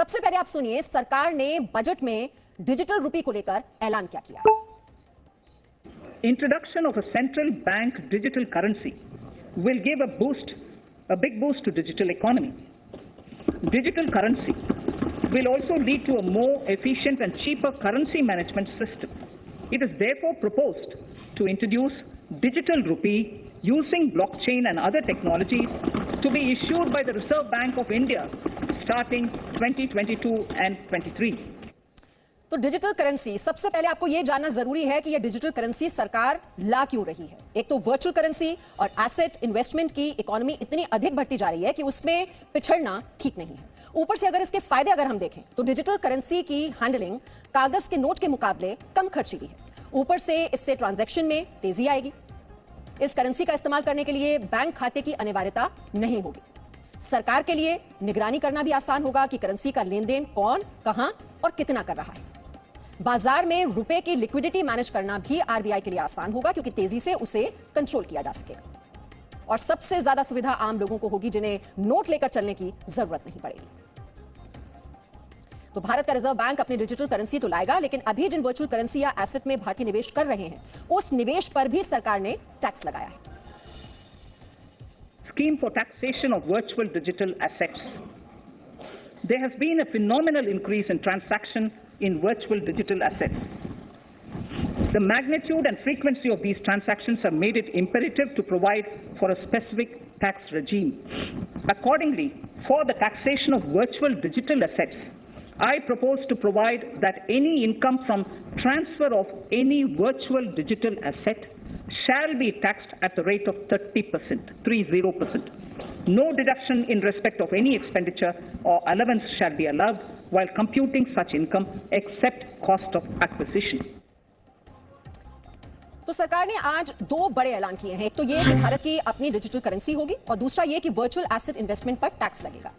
सबसे पहले आप सुनिए सरकार ने बजट में डिजिटल रुपी को लेकर ऐलान क्या किया। Introduction of a central bank digital currency will give a big boost to digital economy. Digital currency will also lead to a more efficient and cheaper currency management system. It is therefore proposed to introduce digital rupee using blockchain and other technologies to be issued by the Reserve Bank of India starting 2022 and 23. तो digital currency, सबसे पहले आपको यह जानना जरूरी है कि यह डिजिटल करेंसी सरकार ला क्यों रही है। एक तो वर्चुअल करेंसी और एसेट इन्वेस्टमेंट की इकोनॉमी इतनी अधिक बढ़ती जा रही है कि उसमें पिछड़ना ठीक नहीं है। ऊपर से अगर इसके फायदे अगर हम देखें तो डिजिटल करेंसी की हैंडलिंग कागज के नोट के मुकाबले कम खर्चीली है। ऊपर से इससे ट्रांजैक्शन में तेजी आएगी। इस करेंसी का इस्तेमाल करने के लिए बैंक खाते की अनिवार्यता नहीं होगी। सरकार के लिए निगरानी करना भी आसान होगा कि करेंसी का लेन देन कौन, कहां और कितना कर रहा है। बाजार में रुपए की लिक्विडिटी मैनेज करना भी आरबीआई के लिए आसान होगा क्योंकि तेजी से उसे कंट्रोल किया जा सकेगा। और सबसे ज्यादा सुविधा आम लोगों को होगी जिन्हें नोट लेकर चलने की जरूरत नहीं पड़ेगी। तो भारत का रिजर्व बैंक अपनी डिजिटल करेंसी तो लाएगा, लेकिन अभी जिन वर्चुअल करेंसी या एसेट में भारतीय निवेश कर रहे हैं उस निवेश पर भी सरकार ने टैक्स लगाया है। Scheme for taxation of virtual digital assets. There has been a phenomenal increase in transaction in virtual digital assets. The magnitude and frequency of these transactions have made it imperative to provide for a specific tax regime. Accordingly, for the taxation of virtual digital assets, I propose to provide that any income from transfer of any virtual digital asset shall be taxed at the rate of 30%, 30%. No deduction in respect of any expenditure or allowance shall be allowed while computing such income except cost of acquisition. तो सरकार ने आज दो बड़े ऐलान किए हैं। एक तो ये कि भारत की अपनी डिजिटल करेंसी होगी और दूसरा ये कि वर्चुअल एसेट इन्वेस्टमेंट पर टैक्स लगेगा।